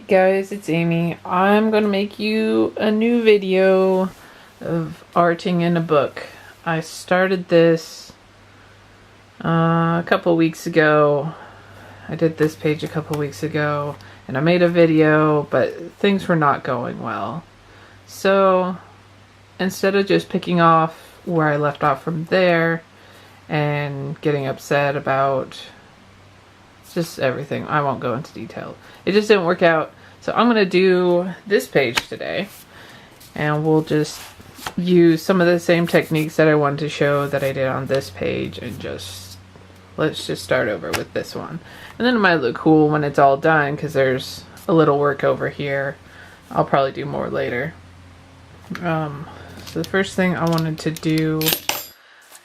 Hey guys, it's Amy. I'm going to make you a new video of arting in a book. I started this a couple weeks ago. I did this page a couple weeks ago and I made a video, but things were not going well. So instead of just picking off where I left off from there and getting upset about just everything, I won't go into detail. It just didn't work out. So I'm going to do this page today. And we'll just use some of the same techniques that I wanted to show that I did on this page. And let's just start over with this one. And then it might look cool when it's all done because there's a little work over here. I'll probably do more later. So the first thing I wanted to do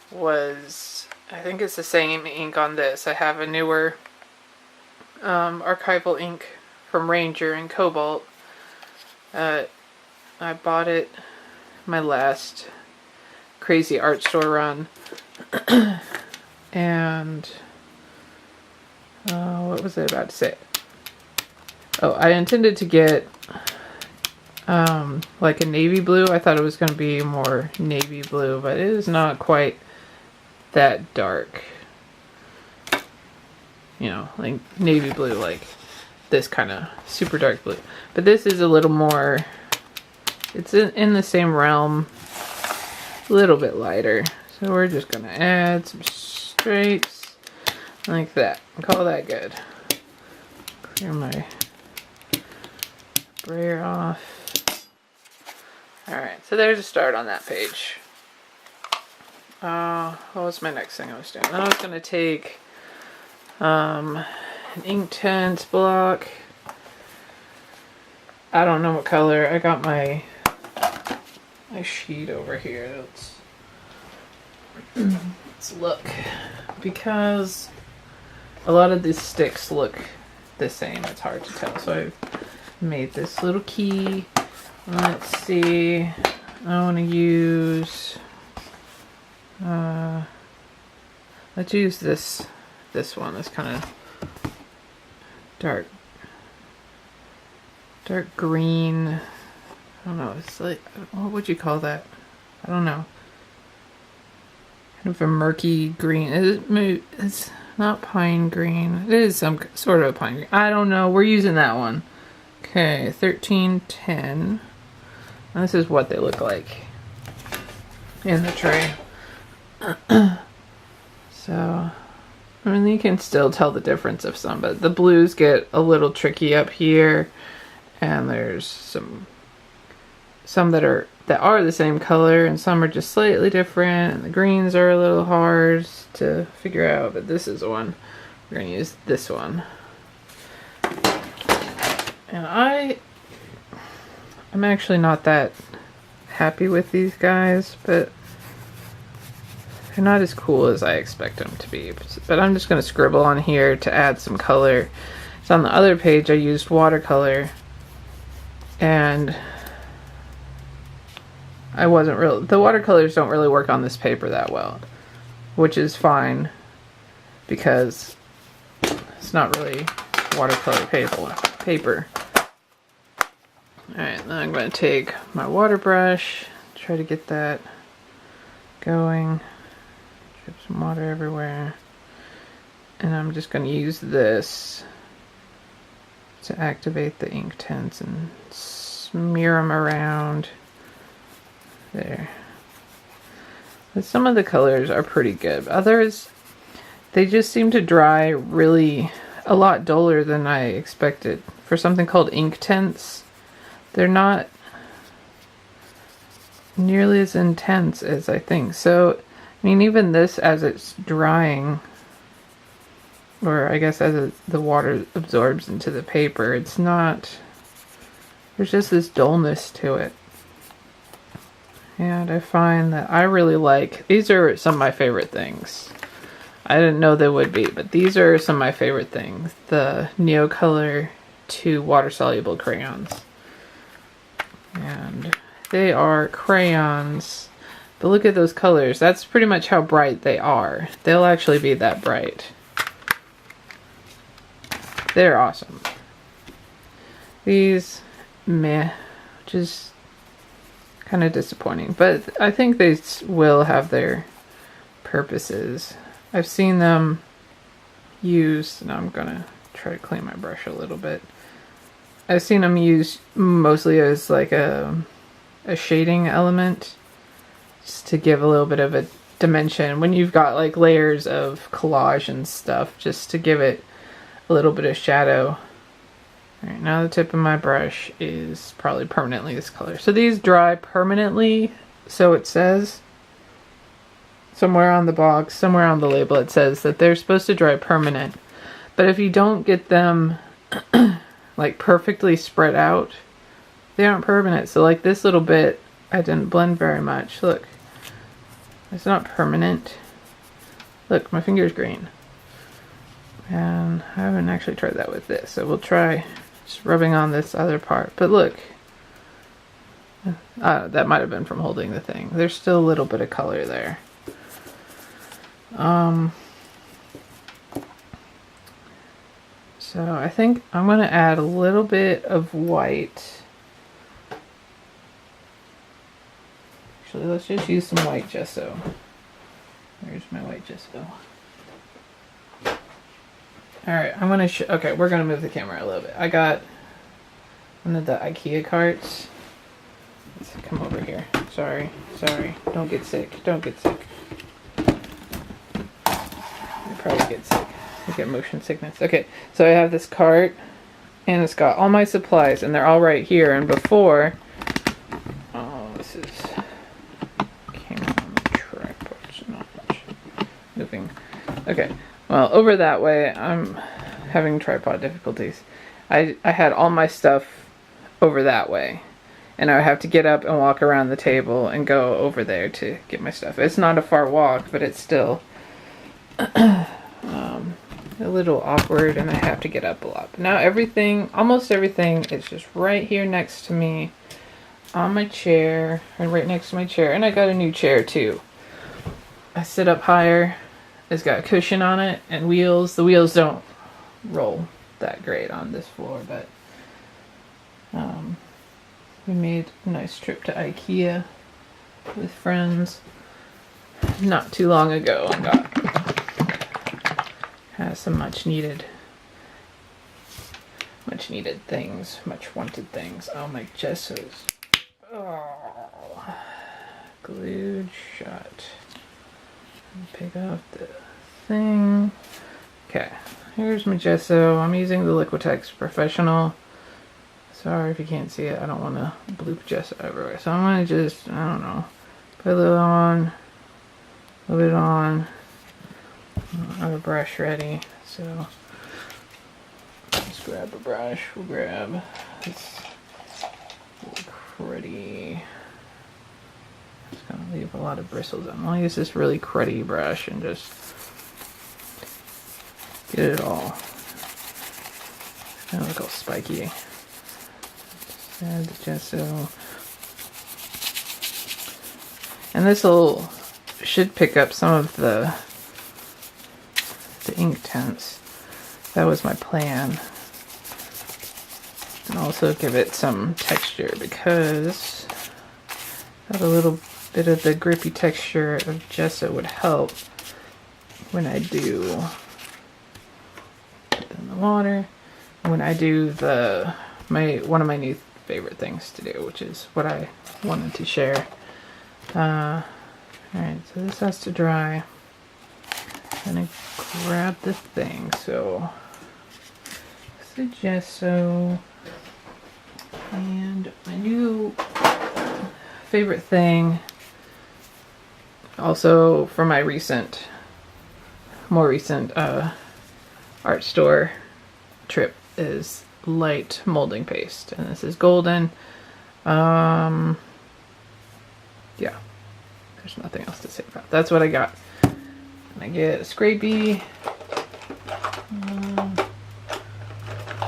was, I think it's the same ink on this. I have a newer archival ink from Ranger in Cobalt. I bought it my last crazy art store run. And what was I about to say? Oh, I intended to get like a navy blue. I thought it was going to be more navy blue, but it is not quite that dark. You know, like navy blue, like this kind of super dark blue. But this is a little more, it's in the same realm, a little bit lighter. So we're just going to add some stripes like that. Call that good. Clear my brayer off. Alright, so there's a start on that page. What was my next thing I was doing? Then I was going to take an Inktense block. I don't know what color. I got my sheet over here. Let's look, because a lot of these sticks look the same. It's hard to tell. So I've made this little key. Let's see. I want to use. Let's use this one. It's kind of dark green. I don't know. It's like, what would you call that? I don't know. Kind of a murky green. It's not pine green. It is some sort of a pine green. I don't know. We're using that one. Okay, 1310. And this is what they look like in the tray. So, I mean, you can still tell the difference of some, but the blues get a little tricky up here, and there's some that are the same color, and some are just slightly different, and the greens are a little hard to figure out, but this is the one. We're going to use this one. And I'm actually not that happy with these guys, but they're not as cool as I expect them to be. But I'm just going to scribble on here to add some color. So on the other page I used watercolor, and the watercolors don't really work on this paper that well, which is fine because it's not really watercolor paper. Alright, then I'm going to take my water brush, try to get that going. Drip some water everywhere. And I'm just going to use this to activate the Inktense and smear them around. There. But some of the colors are pretty good. Others, they just seem to dry really a lot duller than I expected. For something called Inktense, they're not nearly as intense as I think. So, I mean, even this, as it's drying, or I guess as the water absorbs into the paper, it's not, there's just this dullness to it. And I find that I really like, these are some of my favorite things. I didn't know they would be, but these are some of my favorite things. The Neocolor 2 water-soluble crayons. And they are crayons, but look at those colors. That's pretty much how bright they are. They'll actually be that bright. They're awesome. These, meh, which is kind of disappointing, but I think they will have their purposes. I've seen them used, and I'm gonna try to clean my brush a little bit. I've seen them used mostly as like a shading element, just to give a little bit of a dimension when you've got like layers of collage and stuff, just to give it a little bit of shadow. Alright, now the tip of my brush is probably permanently this color. So these dry permanently, so it says. Somewhere on the box, somewhere on the label, it says that they're supposed to dry permanent. But if you don't get them like perfectly spread out, they aren't permanent. So like this little bit, I didn't blend very much. Look, it's not permanent. Look, my finger's green. And I haven't actually tried that with this. So we'll try just rubbing on this other part. But look, that might have been from holding the thing. There's still a little bit of color there. So I think I'm going to add a little bit of white. Actually, let's just use some white gesso. There's my white gesso. Alright, I'm going to okay, we're going to move the camera a little bit. I got one of the IKEA carts. Let's come over here. Sorry. Don't get sick. Don't get sick. You probably get sick. You get motion sickness. Okay, so I have this cart, and it's got all my supplies, and they're all right here. And before, oh, this is camera on the tripod. It's not much moving. Okay, well, over that way, I'm having tripod difficulties. I had all my stuff over that way, and I would have to get up and walk around the table and go over there to get my stuff. It's not a far walk, but it's still a little awkward, and I have to get up a lot. But now everything, almost everything, is just right here next to me on my chair, and right next to my chair. And I got a new chair too. I sit up higher. It's got a cushion on it and wheels. The wheels don't roll that great on this floor, but we made a nice trip to IKEA with friends not too long ago and has some much needed things, much wanted things. Oh, my gesso's glued shut. Pick off the thing. Okay, here's my gesso. I'm using the Liquitex Professional. Sorry if you can't see it. I don't want to bloop gesso everywhere. So I'm going to just, I don't know, put a little on, a little bit on. I have a brush ready, so let's grab a brush. We'll grab this cruddy. It's gonna leave a lot of bristles on. I'll use this really cruddy brush and just get it all. It's gonna look all spiky. Just add the gesso, and this should pick up some of the ink tints. That was my plan. And also give it some texture, because a little bit of the grippy texture of gesso would help when I do put it in the water. When I do one of my new favorite things to do, which is what I wanted to share. Alright, so this has to dry. I'm gonna grab the thing. So it's the gesso, and my new favorite thing, also from my more recent art store trip, is light molding paste, and this is golden. Yeah, there's nothing else to say about it. That's what I got. And I get a scrapey.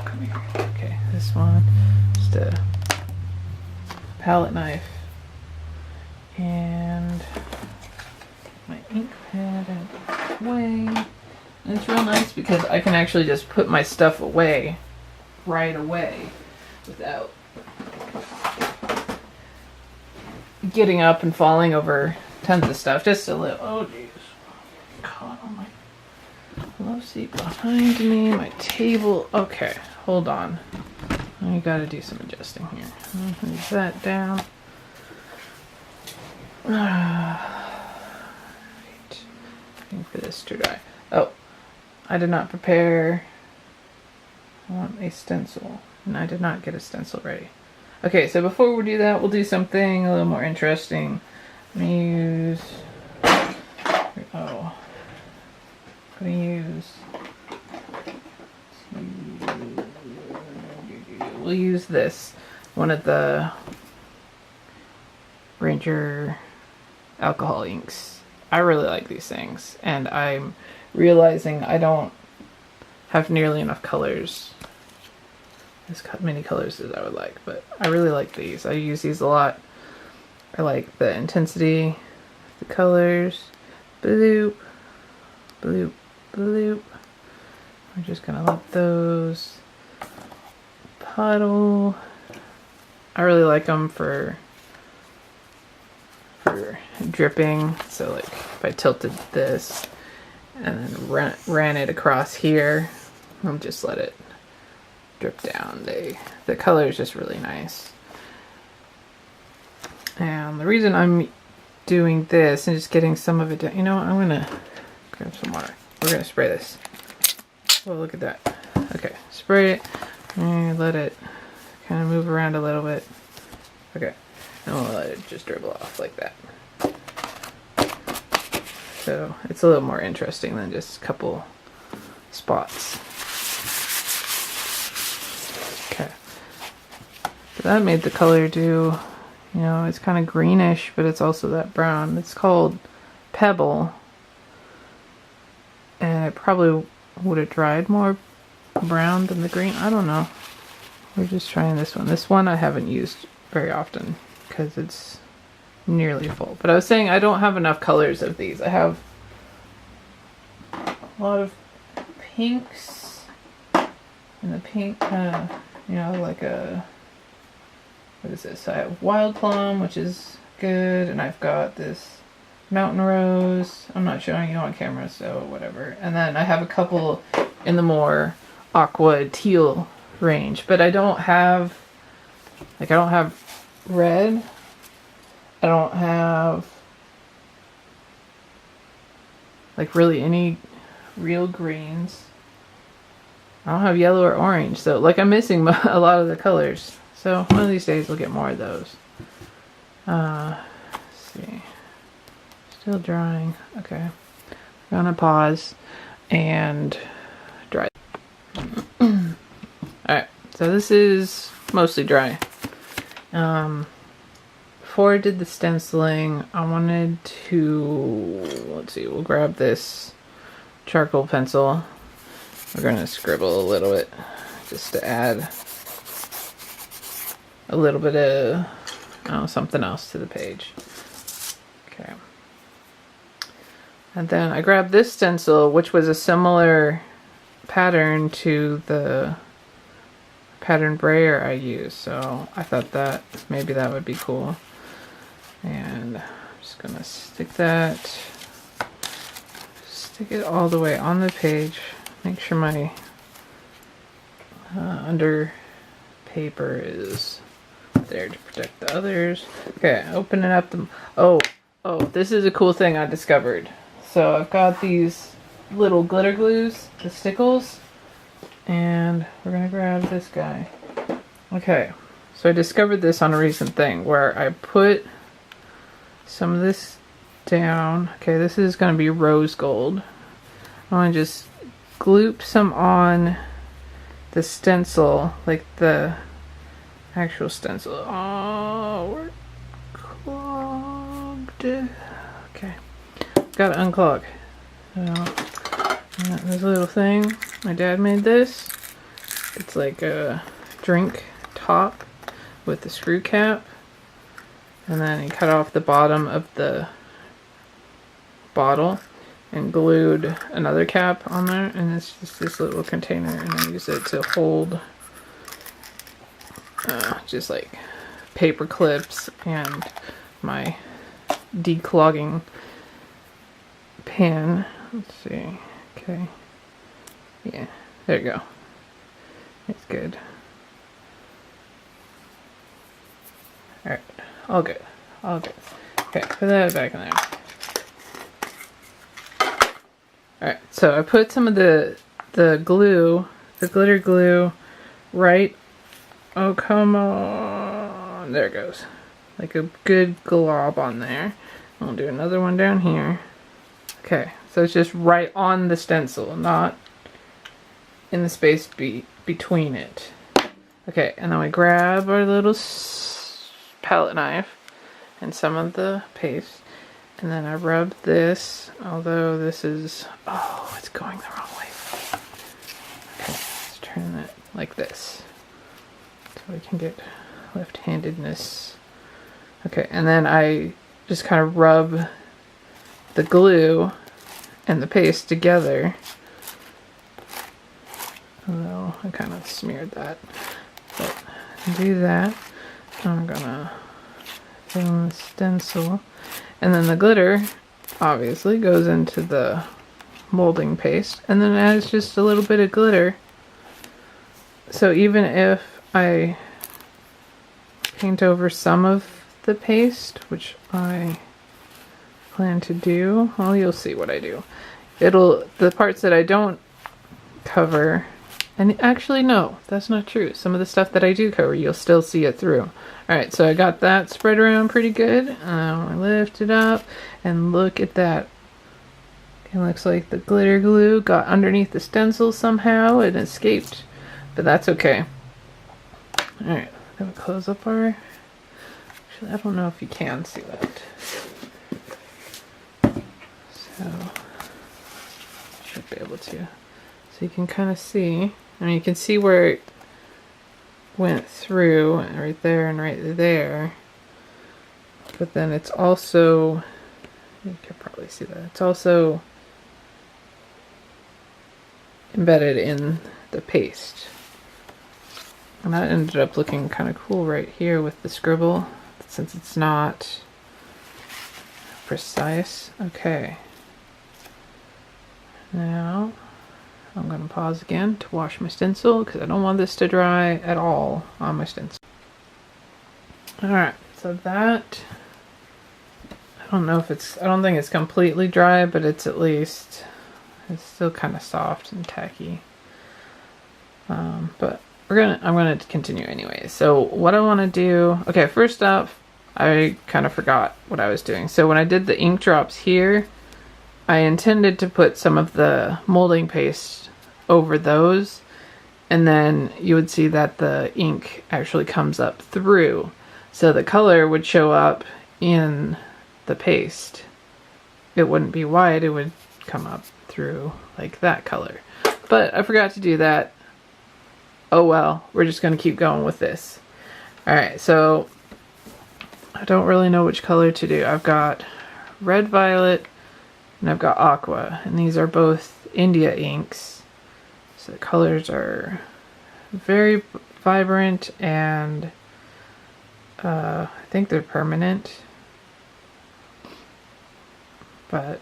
Come here. Okay, this one, just a palette knife, and my ink pad out of the way. And it's real nice because I can actually just put my stuff away right away without getting up and falling over tons of stuff. Just a little. Oh jeez. Caught on my love seat behind me, my table. Okay, hold on. I gotta do some adjusting here. Move that down. Right. Waiting for this to dry. Oh, I did not prepare. I want a stencil, and I did not get a stencil ready. Okay, so before we do that, we'll do something a little more interesting. Let me use. Oh, I'm gonna use. We'll use this, one of the Ranger alcohol inks. I really like these things, and I'm realizing I don't have nearly enough colors, as many colors as I would like, but I really like these. I use these a lot. I like the intensity, the colors. Bloop, bloop, bloop. We're just gonna let those puddle. I really like them for dripping. So like if I tilted this and then ran it across here, I'll just let it drip down. The color is just really nice. And the reason I'm doing this and just getting some of it down, you know what, I'm gonna grab some water. We're gonna spray this. Oh, look at that. Okay, spray it and let it kind of move around a little bit. Okay, and we'll let it just dribble off like that. So it's a little more interesting than just a couple spots. Okay, so that made the color do, you know, it's kind of greenish, but it's also that brown. It's called Pebble, and it probably would have dried more brown than the green. I don't know. We're just trying this one. This one I haven't used very often because it's nearly full. But I was saying I don't have enough colors of these. I have a lot of pinks, and the pink kind of, you know, like a, what is this? I have Wild Plum, which is good, and I've got this Mountain Rose. I'm not showing you on camera, so whatever. And then I have a couple in the more aqua teal range, but I don't have, like, I don't have red. I don't have, like, really any real greens. I don't have yellow or orange, so, like, I'm missing a lot of the colors. So one of these days we'll get more of those. Let's see. Still drying. Okay. I'm gonna pause and dry. Alright, so this is mostly dry. Before I did the stenciling, I wanted to, let's see, we'll grab this charcoal pencil. We're gonna scribble a little bit just to add a little bit of something else to the page. Okay. And then I grabbed this stencil, which was a similar pattern to the pattern brayer I used. So I thought that maybe that would be cool. And I'm just gonna stick it all the way on the page. Make sure my under paper is there to protect the others. Okay, opening up the, oh, this is a cool thing I discovered. So I've got these little glitter glues, the stickles, and we're gonna grab this guy. Okay, so I discovered this on a recent thing where I put some of this down. Okay, this is gonna be rose gold. I wanna just gloop some on the stencil, like the actual stencil. Oh, we're clogged. Okay, gotta unclog. This little thing, my dad made this. It's like a drink top with the screw cap, and then he cut off the bottom of the bottle and glued another cap on there, and it's just this little container, and I use it to hold just like paper clips and my declogging pen. Let's see. Okay. Yeah, there you go. It's good. Alright, all good. All good. Okay, put that back in there. Alright, so I put some of the glue, the glitter glue, right. Oh, come on. There it goes. Like a good glob on there. I'll do another one down here. Okay, so it's just right on the stencil, not in the space between it. Okay, and then we grab our little palette knife and some of the paste, and then I rub this, although this is, oh, it's going the wrong way. Okay, let's turn it like this so we can get left-handedness. Okay, and then I just kind of rub the glue and the paste together. Although I kind of smeared that. But do that. I'm gonna put on the stencil. And then the glitter obviously goes into the molding paste. And then it adds just a little bit of glitter. So even if I paint over some of the paste, which I plan to do, well, you'll see what I do. The parts that I don't cover, and actually no, that's not true. Some of the stuff that I do cover, you'll still see it through. Alright, so I got that spread around pretty good. I lift it up and look at that. It looks like the glitter glue got underneath the stencil somehow and escaped, but that's okay. Alright, gonna close up our, actually I don't know if you can see that. So, should be able to. So you can kind of see, I mean you can see where it went through right there and right there, but then it's also, you can probably see that, it's also embedded in the paste. And that ended up looking kind of cool right here with the scribble, since it's not precise. Okay. Now, I'm going to pause again to wash my stencil because I don't want this to dry at all on my stencil. Alright, so that, I don't know if it's, I don't think it's completely dry, but it's at least, it's still kind of soft and tacky. But I'm gonna continue anyway. So what I want to do, okay, first off, I kind of forgot what I was doing. So when I did the ink drops here, I intended to put some of the molding paste over those, and then you would see that the ink actually comes up through. So the color would show up in the paste. It wouldn't be white, it would come up through like that color. But I forgot to do that. Oh well, we're just going to keep going with this. Alright, so I don't really know which color to do. I've got red, violet, and I've got aqua. And these are both India inks. So the colors are very vibrant and I think they're permanent. But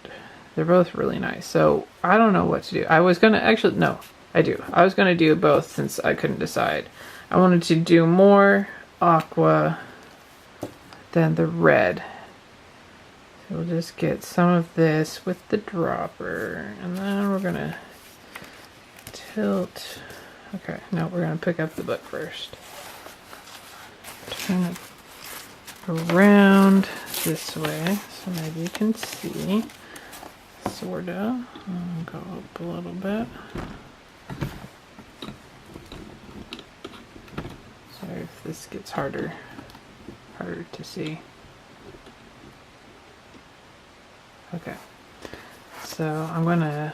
they're both really nice. So I don't know what to do. I was going to actually, no, I do. I was going to do both since I couldn't decide. I wanted to do more aqua than the red. So we'll just get some of this with the dropper, and then we're gonna tilt. Okay, no, we're gonna pick up the book first. Turn it around this way so maybe you can see. Sorta. I'll go up a little bit. Sorry if this gets harder to see. Okay, so I'm gonna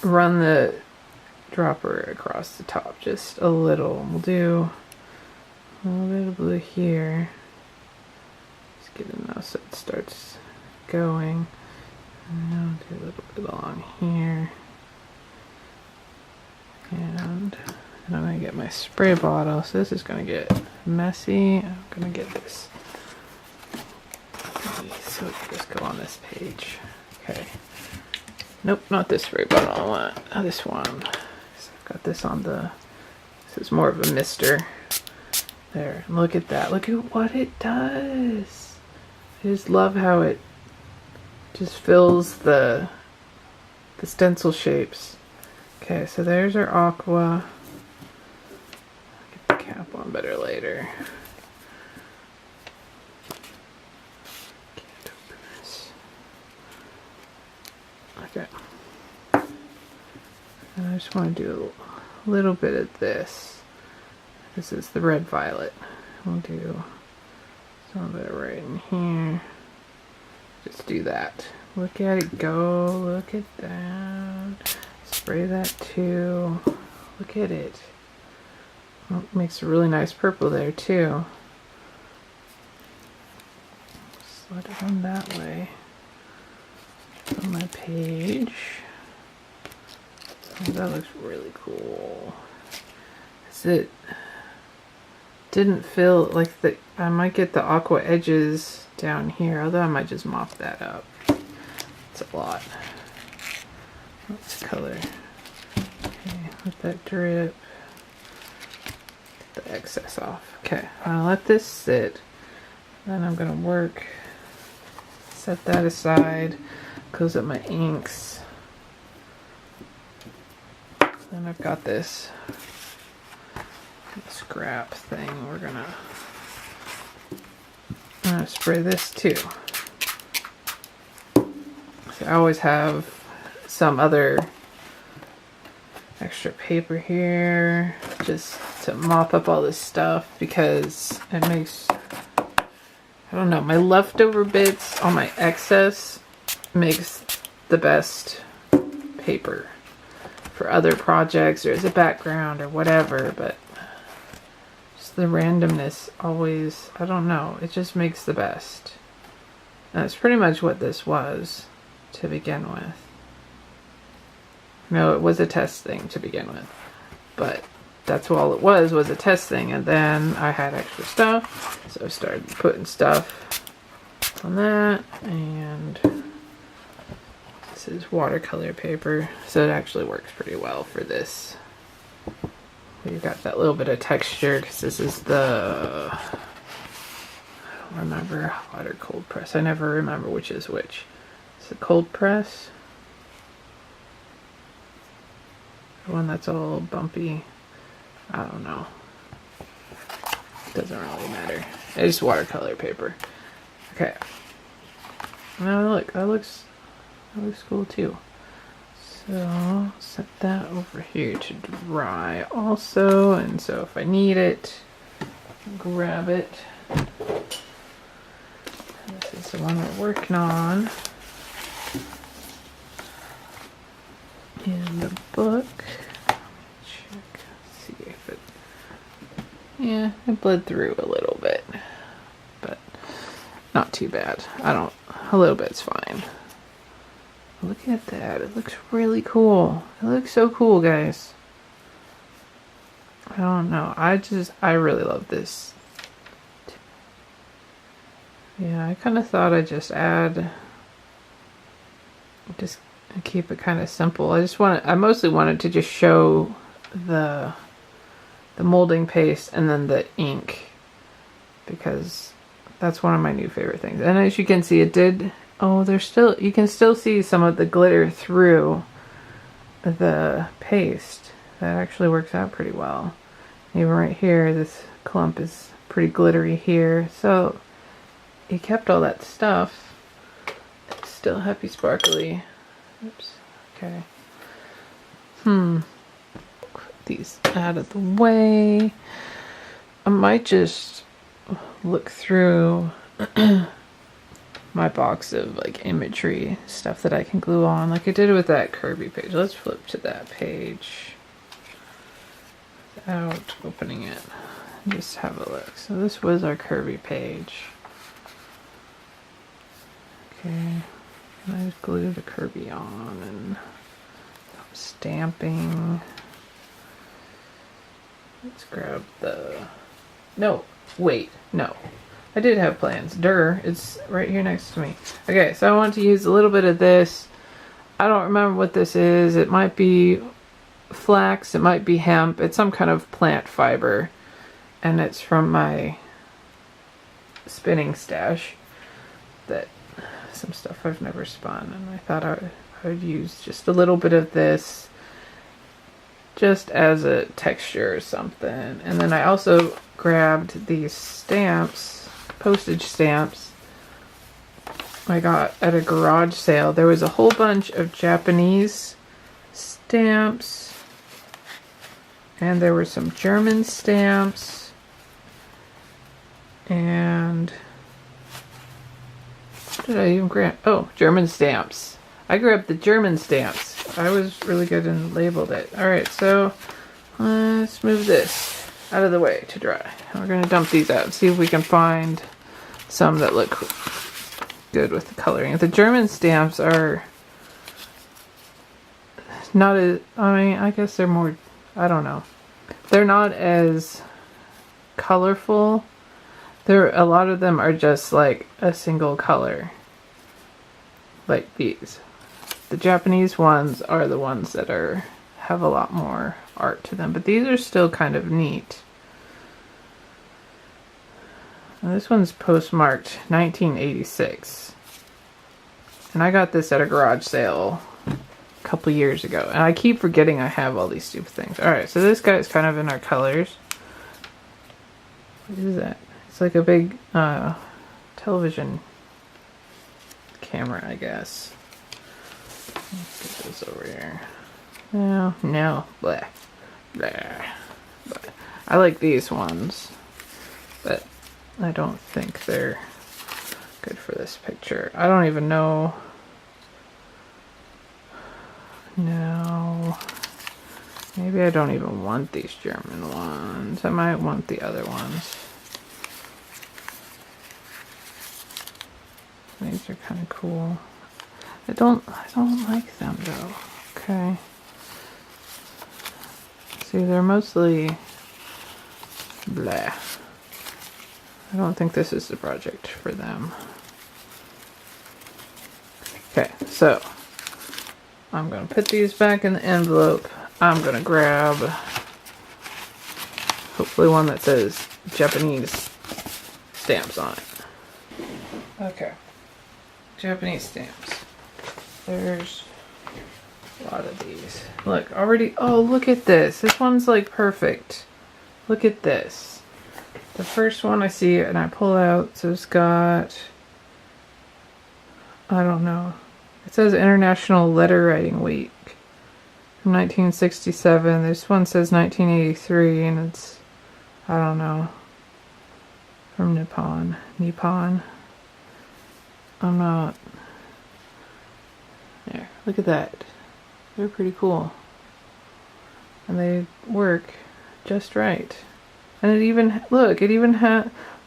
run the dropper across the top just a little. We'll do a little bit of blue here. Just get enough so it starts going. And I'll do a little bit along here. And And I'm going to get my spray bottle. So this is going to get messy. I'm going to get this. So it can just go on this page. Okay. Nope, not this spray bottle. I want this one. So I've got this on the... This is more of a mister. There. And look at that. Look at what it does. I just love how it just fills the stencil shapes. Okay, so there's our aqua. Get the cap on better later. Can't open this. Okay. And I just want to do a little bit of this. This is the red violet. We'll do some of it right in here. Just do that. Look at it go. Look at that. Spray that too. Look at it. Oh, it makes a really nice purple there too. Just let it run that way. On my page. Oh, that looks really cool. It didn't feel like I might get the aqua edges down here, although I might just mop that up. It's a lot. Let's color. Okay, let that drip. Get the excess off. Okay, I'll let this sit. Then I'm gonna work. Set that aside. Close up my inks. Then I've got this scrap thing. I'm gonna spray this too. So I always have some other extra paper here just to mop up all this stuff because it makes, I don't know, my leftover bits, all my excess makes the best paper for other projects or as a background or whatever, but the randomness always, I don't know, it just makes the best. And that's pretty much what this was to begin with. No, it was a test thing to begin with, but that's all it was a test thing. And then I had extra stuff, so I started putting stuff on that. And this is watercolor paper, so it actually works pretty well for this. You've got that little bit of texture because this is the, I don't remember, hot or cold press. I never remember which is which. It's the cold press. The one that's all bumpy. I don't know. Doesn't really matter. It's watercolor paper. Okay. Now look, that looks cool too. So set that over here to dry also, and so if I need it, grab it. This is the one we're working on in the book. Check, see if it, yeah, it bled through a little bit, but not too bad. A little bit's fine. Look at that. It looks really cool. It looks so cool, guys. I don't know. I really love this. Yeah, I kind of thought I'd just keep it kind of simple. I mostly wanted to just show the molding paste and then the ink because that's one of my new favorite things. And as you can see, it did. Oh, you can still see some of the glitter through the paste. That actually works out pretty well. Even right here, this clump is pretty glittery here. So, you kept all that stuff. It's still happy sparkly. Oops. Okay. Put these out of the way. I might just look through my box of like imagery stuff that I can glue on like I did with that Kirby page. Let's flip to that page without opening it. Just have a look. So this was our Kirby page. Okay, and I just glue the Kirby on and stamping. Let's grab the... No, wait, no. I did have plans. It's right here next to me. Okay, so I want to use a little bit of this. I don't remember what this is. It might be flax, it might be hemp. It's some kind of plant fiber. And it's from my spinning stash. That some stuff I've never spun. And I thought I would use just a little bit of this just as a texture or something. And then I also grabbed these stamps, postage stamps I got at a garage sale. There was a whole bunch of Japanese stamps and there were some German stamps and what did I even grab? Oh, German stamps. I grabbed the German stamps. I was really good and labeled it. Alright, so let's move this out of the way to dry. We're going to dump these out and see if we can find some that look good with the coloring. The German stamps are not as, I guess they're more, I don't know. They're not as colorful. A lot of them are just like a single color. Like these. The Japanese ones are the ones that have a lot more art to them, but these are still kind of neat. And this one's postmarked 1986. And I got this at a garage sale a couple years ago. And I keep forgetting I have all these stupid things. Alright, so this guy's kind of in our colors. What is that? It's like a big television camera, I guess. Let's get this over here. No, blah, blah. But I like these ones, but I don't think they're good for this picture. I don't even know. No, maybe I don't even want these German ones. I might want the other ones. These are kind of cool. I don't like them though. Okay. See, they're mostly blah. I don't think this is the project for them. Okay, so I'm gonna put these back in the envelope. I'm gonna grab hopefully one that says Japanese stamps on it. Okay. Japanese stamps. There's a lot of these. Look, already, oh, look at this. This one's like perfect. Look at this. The first one I see and I pull out, so it's got, I don't know. It says International Letter Writing Week from 1967. This one says 1983 and it's, I don't know, from Nippon. I'm not. There, look at that. They're pretty cool. And they work just right. And it even, look,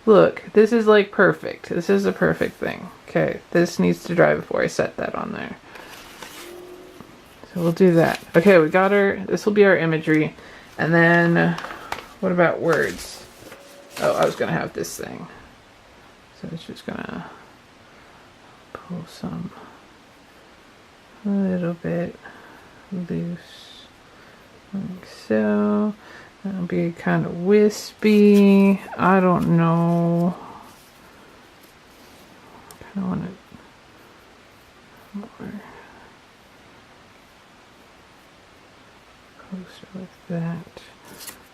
look, this is like perfect. This is a perfect thing. Okay, this needs to dry before I set that on there. So we'll do that. Okay, we got this will be our imagery. And then, what about words? Oh, I was gonna have this thing. So it's just gonna pull some a little bit loose like so. That'll be kind of wispy. I don't know. I kind of want it more closer like that.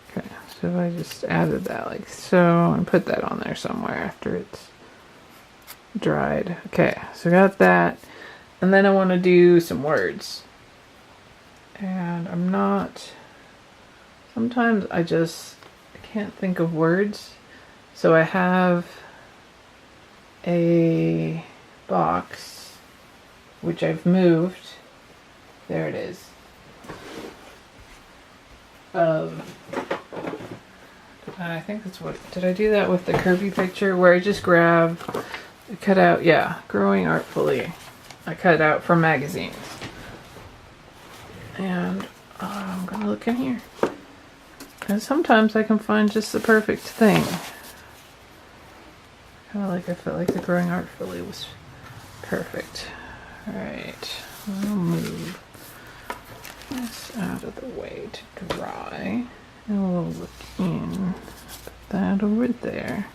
Okay, so I just added that like so and put that on there somewhere after it's dried. Okay, so got that. And then I want to do some words. And I'm not, sometimes I can't think of words. So I have a box, which I've moved. There it is. I think that's what, did I do that with the Kirby picture where I just cut out, yeah, growing artfully. I cut it out from magazines. And I'm gonna look in here. And sometimes I can find just the perfect thing. Kind of like I felt like the growing art filly was perfect. Alright, I'll move this out of the way to dry. And we'll look in. Put that over there.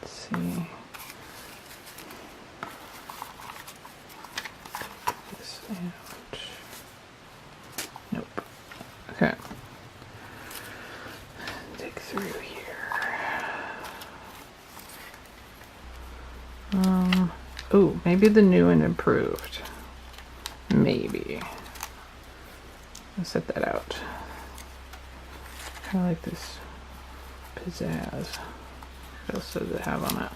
Let's see. Take this out. Nope. Okay. Dig through here. Oh, maybe the new and improved. Maybe. Let's set that out. Kind of like this pizzazz. What else does it have on it?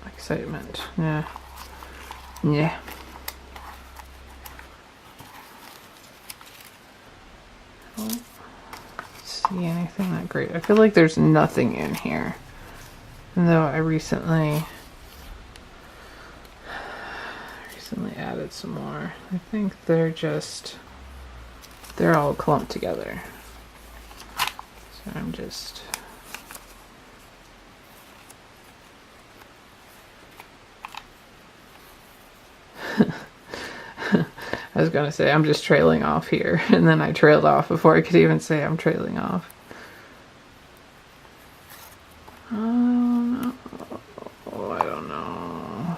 Excitement. Yeah. Yeah. I don't see anything that great. I feel like there's nothing in here. Even though I recently added some more. I think they're all clumped together. So I'm just I was gonna say I'm just trailing off here, and then I trailed off before I could even say I'm trailing off. I don't know.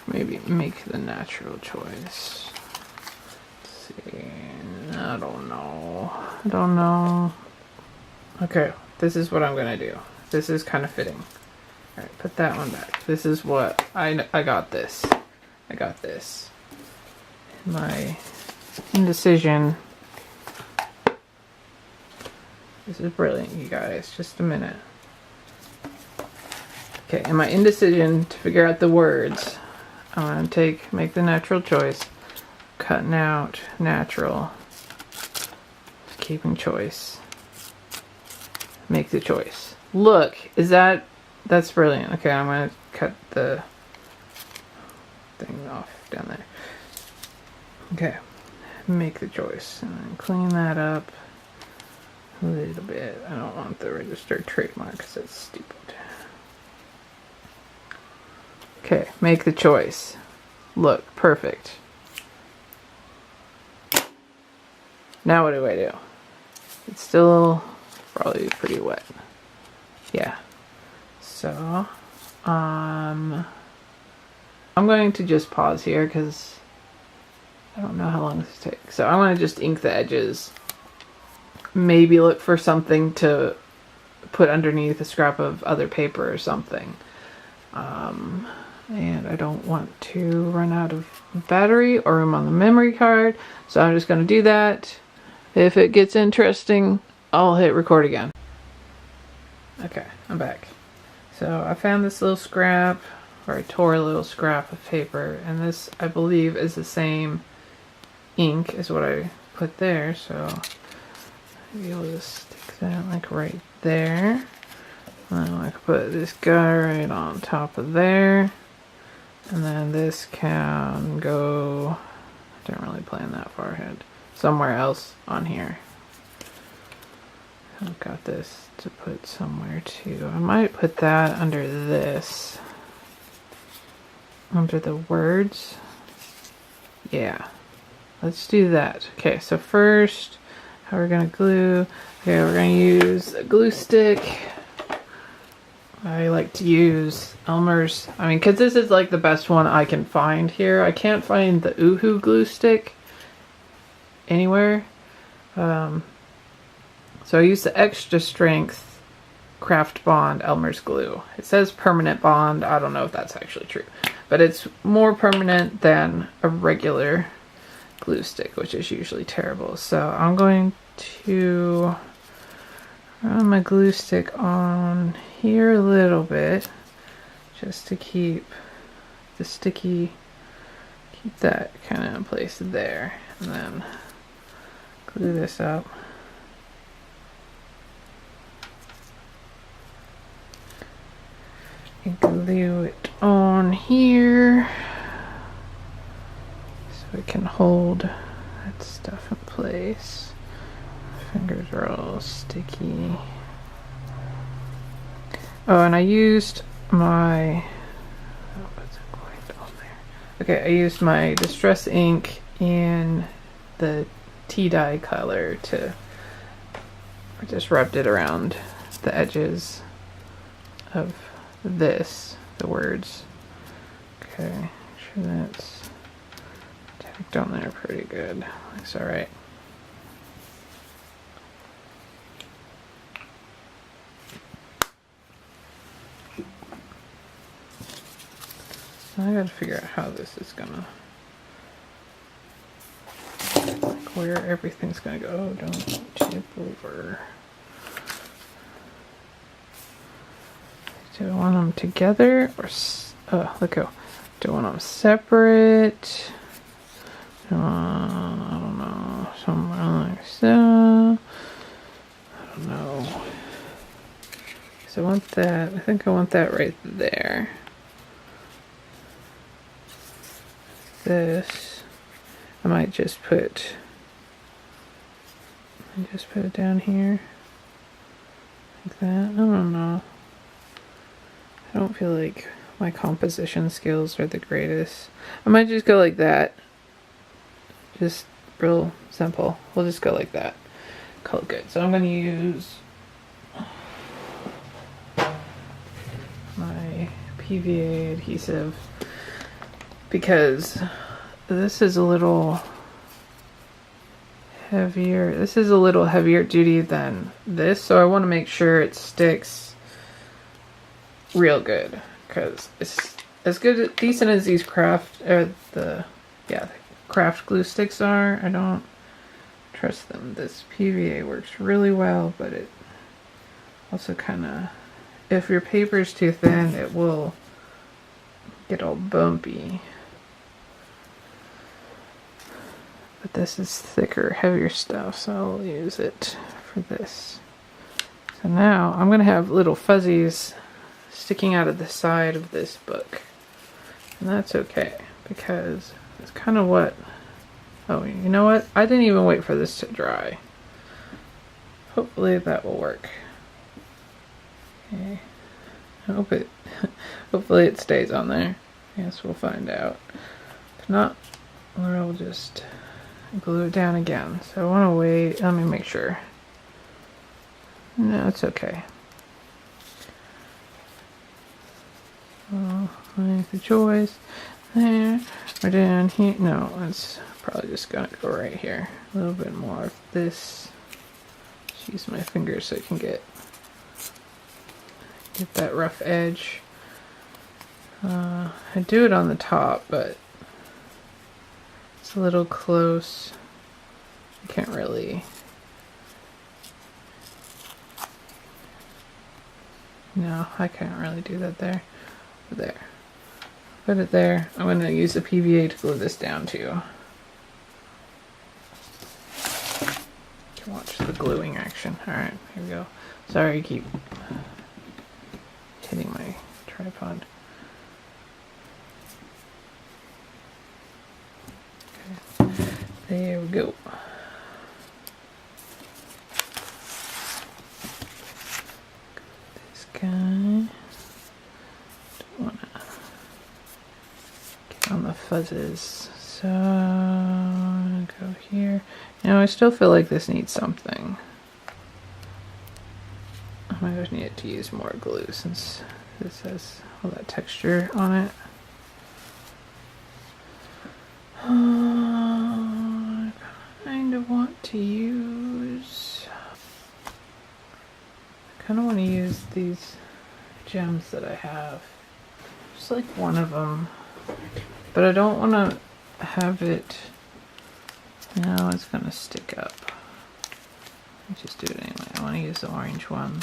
Maybe make the natural choice. Let's see. I don't know. Okay, this is what I'm gonna do. This is kind of fitting. Alright, put that one back. This is what I got this. I got this. My indecision. This is brilliant, you guys. Just a minute. Okay, in my indecision to figure out the words, I'm gonna make the natural choice, cutting out natural, keeping choice, make the choice. Look, that's brilliant. Okay, I'm gonna cut the thing off down there. Okay, make the choice and clean that up a little bit. I don't want the registered trademark because that's stupid. Okay, make the choice. Look, perfect. Now what do I do? It's still probably pretty wet. Yeah. So, I'm going to just pause here because I don't know how long this takes. So I'm going to just ink the edges. Maybe look for something to put underneath a scrap of other paper or something. And I don't want to run out of battery or room on the memory card. So I'm just going to do that. If it gets interesting, I'll hit record again. Okay, I'm back. So I found this little scrap, or I tore a little scrap of paper, and this, I believe, is the same ink as what I put there. So maybe I'll just stick that like right there. And then I can put this guy right on top of there. And then this can go, I didn't really plan that far ahead, somewhere else on here. I've got this to put somewhere too. I might put that under this, under the words. Yeah, let's do that. Okay, so first, how we're gonna glue. Okay, we're gonna use a glue stick. I like to use Elmer's, because this is like the best one I can find here. I can't find the Oohoo glue stick anywhere. So I use the extra strength Craft Bond Elmer's glue. It says permanent bond. I don't know if that's actually true, but it's more permanent than a regular glue stick, which is usually terrible. So I'm going to run my glue stick on here a little bit just to keep the sticky, keep that kind of in place there, and then glue this up. And glue it on here so it can hold that stuff in place. Fingers are all sticky. Oh, and I used my... Okay, I used my Distress ink and the tea dye color to... I just rubbed it around the edges of this, the words. Okay, make sure that's tacked on there pretty good. Looks alright. I gotta figure out how this is gonna, like, where everything's gonna go. Oh, don't tip over. Do I want them together or, oh, look how, do I want them separate? I don't know, somewhere like so. I don't know. So I want that, I think I want that right there. This, I might just put it down here like that. I don't know. I don't feel like my composition skills are the greatest. I might just go like that. Just real simple. We'll just go like that. Call it good. So I'm going to use my PVA adhesive because this is a little heavier. This is a little heavier duty than this, so I want to make sure it sticks real good because it's as good, decent as these craft the craft glue sticks are. I don't trust them. This PVA works really well, but it also kind of, if your paper's too thin, it will get all bumpy. But this is thicker, heavier stuff, so I'll use it for this. So now I'm going to have little fuzzies sticking out of the side of this book. And that's okay, because it's kind of what... Oh, you know what? I didn't even wait for this to dry. Hopefully that will work. Okay. Hopefully it stays on there. Yes, we'll find out. If not, we'll just glue it down again. So I want to wait. Let me make sure. No, it's okay. Oh, make the choice. There. We're down here. No, it's probably just gonna go right here. A little bit more of this. Just use my fingers so I can get that rough edge. I do it on the top, but it's a little close. I can't really... No, I can't really do that there. But there. Put it there. I'm going to use the PVA to glue this down too. You can watch the gluing action. Alright, here we go. Sorry, I keep hitting my tripod. Okay. There we go. This guy. Don't want to get on the fuzzes. So, go here. Now I still feel like this needs something. I might just need to use more glue since this has all that texture on it. I kind of want to use... I kind of want to use these gems that I have. Just like one of them. But I don't want to have it... No, it's going to stick up. Let's just do it anyway. I want to use the orange one.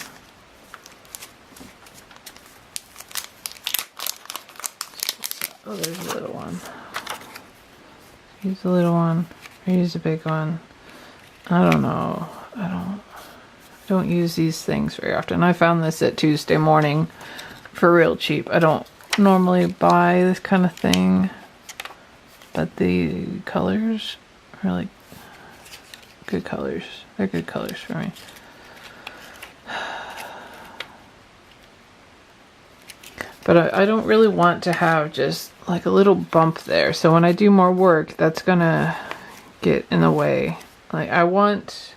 Oh, there's a little one. Use the little one, or use the big one. I don't know. I don't use these things very often. I found this at Tuesday Morning for real cheap. I don't normally buy this kind of thing, but the colors are like good colors. They're good colors for me. But I don't really want to have just like a little bump there. So when I do more work, that's gonna get in the way. Like I want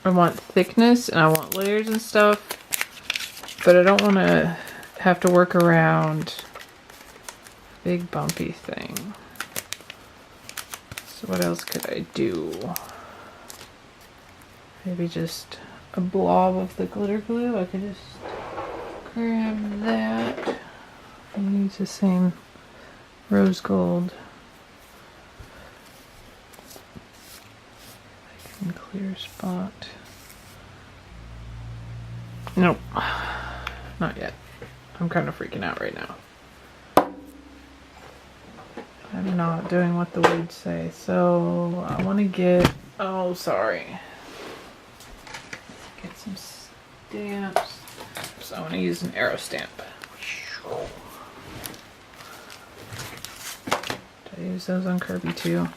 thickness and I want layers and stuff, but I don't want to have to work around big bumpy thing. So what else could I do? Maybe just a blob of the glitter glue. I could just grab that and use the same rose gold. I can clear spot. Nope, not yet. I'm kind of freaking out right now. I'm not doing what the words say, so I want to get, oh sorry, get some stamps. So I want to use an arrow stamp. Did I use those on Kirby too?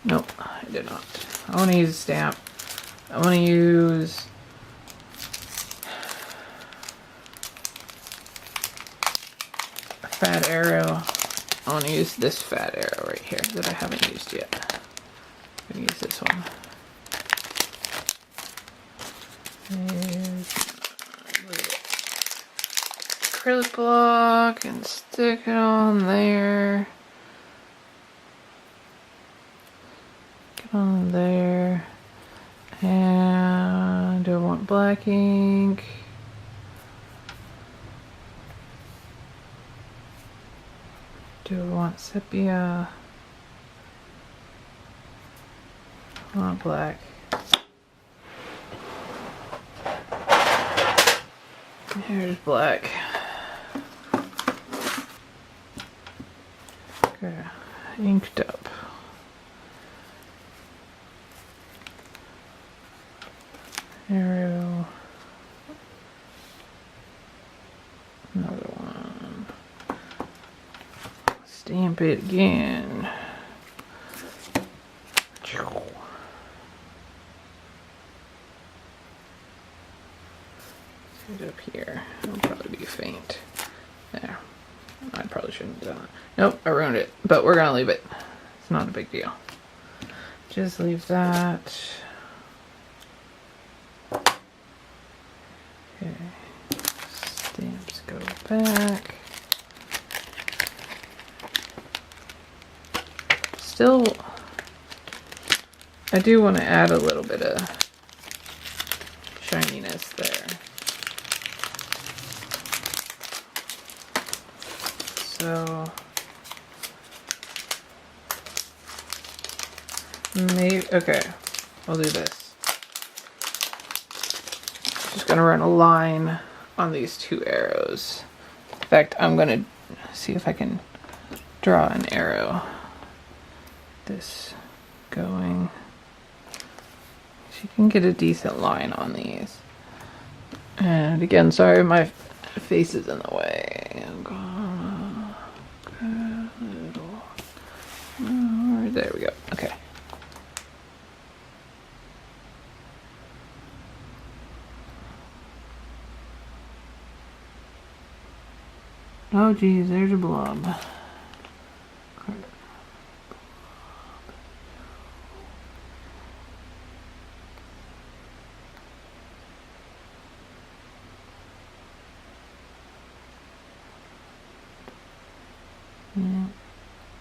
Nope, I did not. I want to use a stamp. I want to use a fat arrow. I want to use this fat arrow right here that I haven't used yet. I'm going to use this one. There's acrylic block and stick it on there. Get on there. And do I want black ink? Do I want sepia? I want black. Here's black. Okay, inked up. Arrow. Another one. Stamp it again. Put it up here. It'll probably be faint. There. I probably shouldn't have done it. Nope, I ruined it. But we're gonna leave it. It's not a big deal. Just leave that. Okay. Stamps go back. Still, I do want to add a little bit of shininess there. So maybe, okay, I'll do this. Just gonna run a line on these two arrows. In fact, I'm gonna see if I can draw an arrow. This going. So you can get a decent line on these. And again, sorry, my face is in the way. I'm gonna grab a little. Oh, there we go. Okay. Oh geez, there's a blob.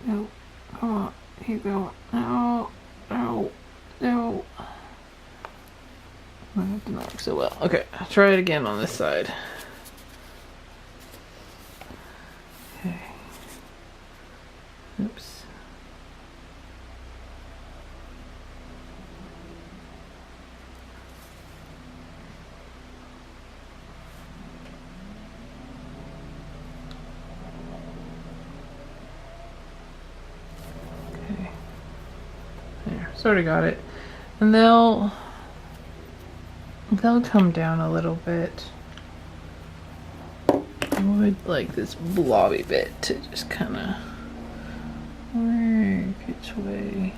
No, come on, keep going. No, no, no. That didn't work so well. Okay, I'll try it again on this side. Okay. Oops. Okay. There, sort of got it. And they'll come down a little bit. I would like this blobby bit to just kind of work its way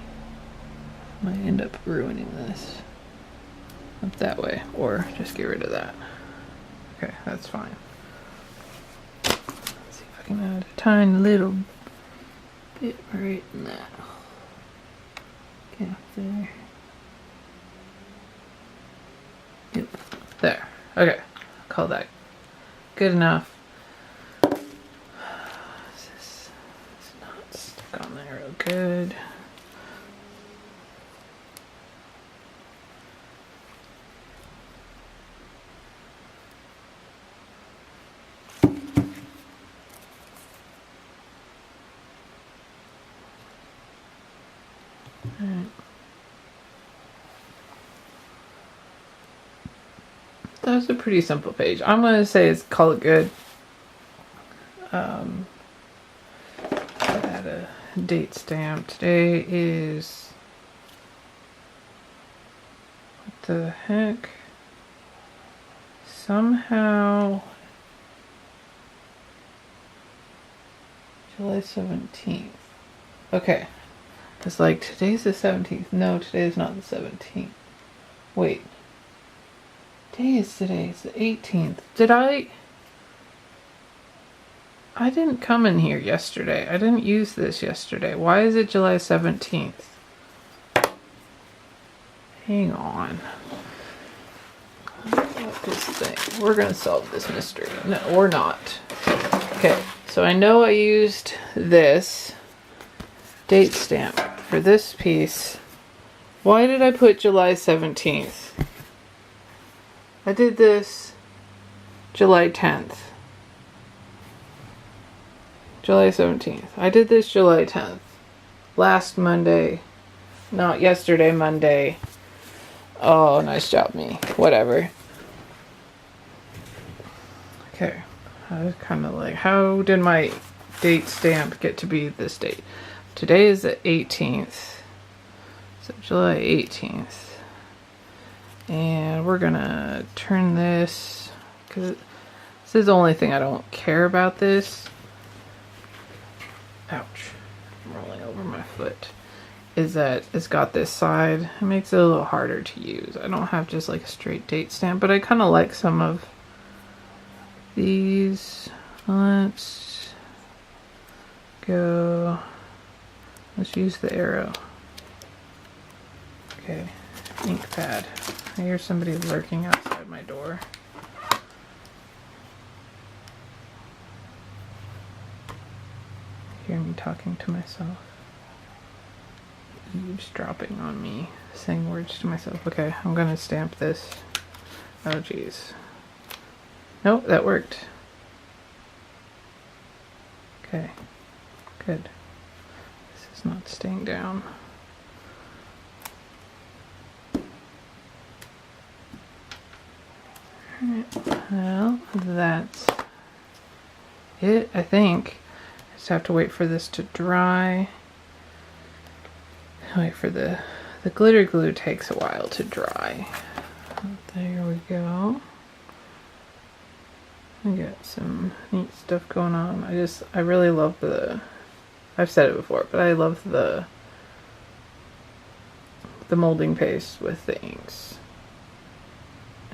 Might end up ruining this. Up that way, or just get rid of that. Okay, that's fine. Let's see if I can add a tiny little bit right in that. Okay, there. Yep, there. Okay, call that good enough. This is not stuck on there real good. That was a pretty simple page. I'm going to say it's call it good. Add a date stamp. Today is, what the heck? Somehow July 17th. Okay. It's like today's the 17th. No, today is not the 17th. Wait. Day is today? It's the 18th. I didn't come in here yesterday. I didn't use this yesterday. Why is it July 17th? Hang on. What this thing? We're gonna solve this mystery. No, we're not. Okay, so I know I used this date stamp for this piece. Why did I put July 17th? I did this July 10th. July 17th. I did this July 10th. Last Monday. Not yesterday, Monday. Oh, nice job, me. Whatever. Okay. I was kind of like, how did my date stamp get to be this date? Today is the 18th. So July 18th. And we're gonna turn this, because this is the only thing I don't care about this. Ouch. I'm rolling over my foot. Is that it's got this side. It makes it a little harder to use. I don't have just like a straight date stamp, but I kind of like some of these. Let's go. Let's use the arrow. Okay. Ink pad. I hear somebody lurking outside my door. Hear me talking to myself. Eavesdropping on me, saying words to myself. Okay, I'm gonna stamp this. Oh geez. Nope, that worked. Okay, good. This is not staying down. Well, that's it, I think. I just have to wait for this to dry. Wait for the glitter glue takes a while to dry. There we go. I got some neat stuff going on. I really love I've said it before, but I love the molding paste with the inks.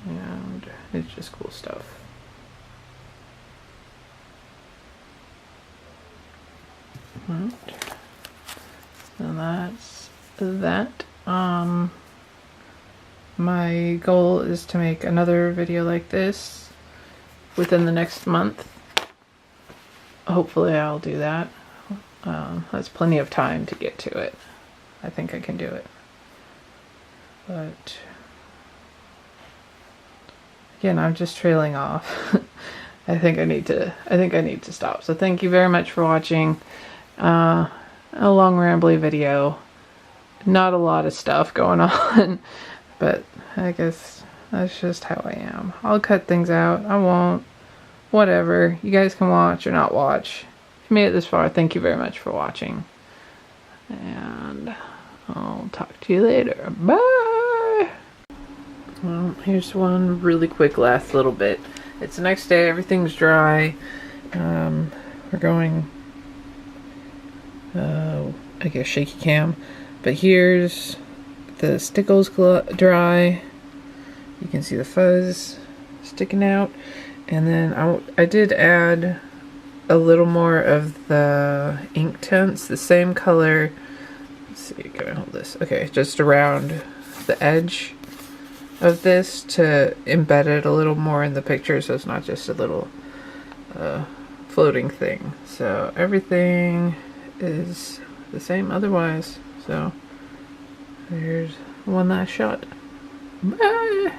And it's just cool stuff. Right. So that's that. My goal is to make another video like this within the next month. Hopefully I'll do that. That's plenty of time to get to it. I think I can do it. But again, I'm just trailing off. I think I need to stop. So thank you very much for watching. A long rambly video. Not a lot of stuff going on, but I guess that's just how I am. I'll cut things out. I won't. Whatever. You guys can watch or not watch. If you made it this far, thank you very much for watching. And I'll talk to you later. Bye! Well, here's one really quick last little bit. It's the next day, everything's dry. We're going, I guess, shaky cam. But here's let the stickles dry. You can see the fuzz sticking out. And then I did add a little more of the ink tints, the same color. Let's see, can I hold this? Okay, just around the edge of this to embed it a little more in the picture so it's not just a little floating thing. So everything is the same otherwise. So there's one last shot. Bye!